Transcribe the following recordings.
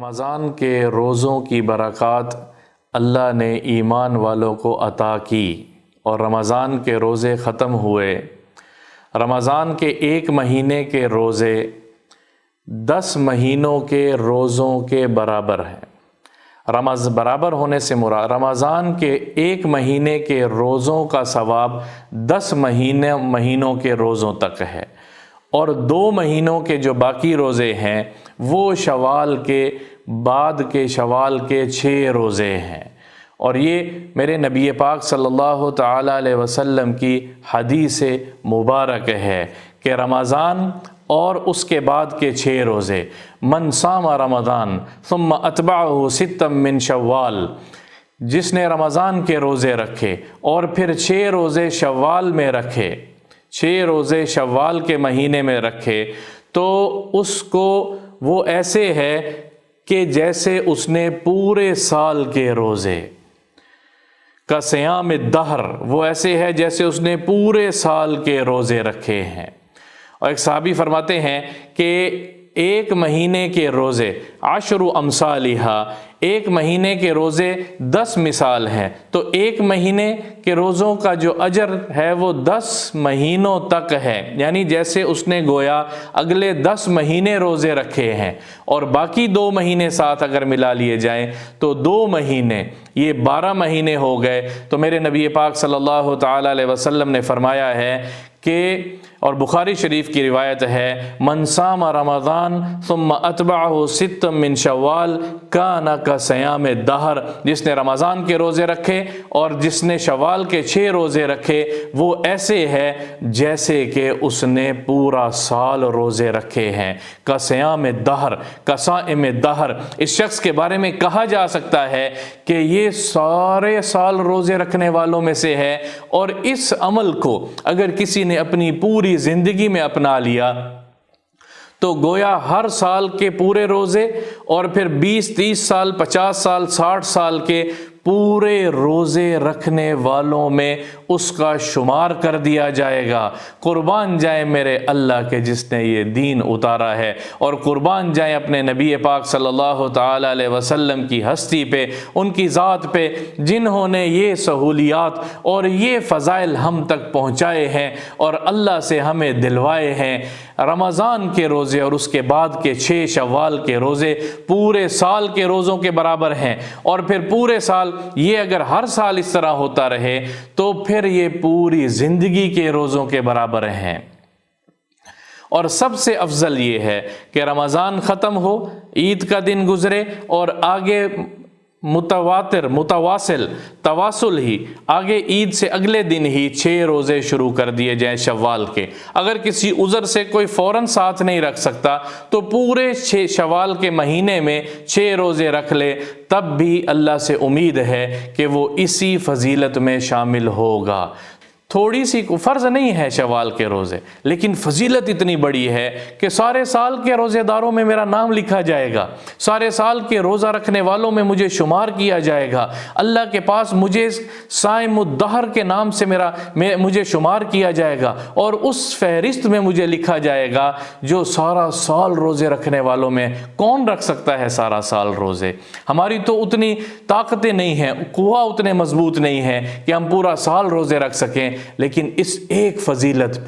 رمضان کے روزوں کی برکات اللہ نے ایمان والوں کو عطا کی اور رمضان کے روزے ختم ہوئے۔ رمضان کے ایک مہینے کے روزے 10 مہینوں کے روزوں کے برابر ہیں۔ برابر ہونے سے مراد رمضان کے ایک مہینے کے روزوں کا ثواب 10 مہینوں کے روزوں تک ہے، اور 2 مہینوں کے جو باقی روزے ہیں وہ شوال کے بعد کے شوال کے 6 روزے ہیں۔ اور یہ میرے نبی پاک صلی اللہ تعالی علیہ وسلم کی حدیث مبارک ہے کہ رمضان اور اس کے بعد کے 6 روزے، من صام رمضان ثم اتبعہ 6 من شوال، جس نے رمضان کے روزے رکھے اور پھر 6 روزے شوال میں رکھے، 6 روزے شوال کے مہینے میں رکھے، تو اس کو وہ ایسے ہے کہ جیسے اس نے پورے سال کے روزے کا صیام الدہر، وہ ایسے ہے جیسے اس نے پورے سال کے روزے رکھے ہیں۔ اور ایک صحابی فرماتے ہیں کہ ایک مہینے کے روزے 10 امثالھا، ایک مہینے کے روزے 10 مثال ہیں، تو ایک مہینے کے روزوں کا جو اجر ہے وہ 10 مہینوں تک ہے، یعنی جیسے اس نے گویا اگلے 10 مہینے روزے رکھے ہیں، اور باقی 2 مہینے ساتھ اگر ملا لیے جائیں تو 2 مہینے، یہ 12 مہینے ہو گئے۔ تو میرے نبی پاک صلی اللہ تعالی علیہ وسلم نے فرمایا ہے کہ، اور بخاری شریف کی روایت ہے، من صام رمضان ثم اتبعہ 6 من شوال کان کصیام الدہر، جس نے رمضان کے روزے رکھے اور جس نے شوال کے 6 روزے رکھے، وہ ایسے ہے جیسے کہ اس نے پورا سال روزے رکھے ہیں۔ کصیام الدہر، کصائم الدہر، اس شخص کے بارے میں کہا جا سکتا ہے کہ یہ سارے سال روزے رکھنے والوں میں سے ہے، اور اس عمل کو اگر کسی نے اپنی پوری زندگی میں اپنا لیا تو گویا ہر سال کے پورے روزے، اور پھر 20 30 سال 50 سال 60 سال کے پورے روزے رکھنے والوں میں اس کا شمار کر دیا جائے گا۔ قربان جائیں میرے اللہ کے جس نے یہ دین اتارا ہے، اور قربان جائیں اپنے نبی پاک صلی اللہ تعالی علیہ وسلم کی ہستی پہ، ان کی ذات پہ، جنہوں نے یہ سہولیات اور یہ فضائل ہم تک پہنچائے ہیں اور اللہ سے ہمیں دلوائے ہیں۔ رمضان کے روزے اور اس کے بعد کے 6 شوال کے روزے پورے سال کے روزوں کے برابر ہیں، اور پھر پورے سال یہ اگر ہر سال اس طرح ہوتا رہے تو پھر یہ پوری زندگی کے روزوں کے برابر ہیں۔ اور سب سے افضل یہ ہے کہ رمضان ختم ہو، عید کا دن گزرے، اور آگے تواصل ہی آگے عید سے اگلے دن ہی 6 روزے شروع کر دیے جائیں شوال کے۔ اگر کسی عذر سے کوئی فوراً ساتھ نہیں رکھ سکتا تو پورے 6 شوال کے مہینے میں 6 روزے رکھ لے، تب بھی اللہ سے امید ہے کہ وہ اسی فضیلت میں شامل ہوگا۔ تھوڑی سی فرض نہیں ہے شوال کے روزے، لیکن فضیلت اتنی بڑی ہے کہ سارے سال کے روزے داروں میں میرا نام لکھا جائے گا، سارے سال کے روزہ رکھنے والوں میں مجھے شمار کیا جائے گا، اللہ کے پاس مجھے صائم الدہر کے نام سے مجھے شمار کیا جائے گا، اور اس فہرست میں مجھے لکھا جائے گا جو سارا سال روزے رکھنے والوں میں۔ کون رکھ سکتا ہے سارا سال روزے؟ ہماری تو اتنی طاقتیں نہیں ہیں، قوا اتنے مضبوط نہیں ہیں کہ ہم پورا سال روزے رکھ سکیں، لیکن اس ایک فضیلت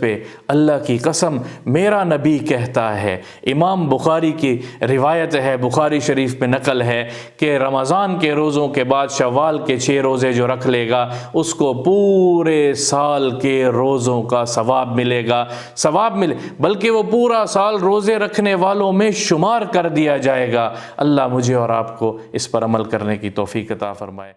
پہ اللہ کی قسم میرا نبی کہتا ہے، امام بخاری کی روایت ہے، بخاری شریف میں نقل ہے کہ رمضان کے روزوں کے بعد شوال کے 6 روزے جو رکھ لے گا اس کو پورے سال کے روزوں کا ثواب ملے گا، بلکہ وہ پورا سال روزے رکھنے والوں میں شمار کر دیا جائے گا۔ اللہ مجھے اور آپ کو اس پر عمل کرنے کی توفیق عطا فرمائے۔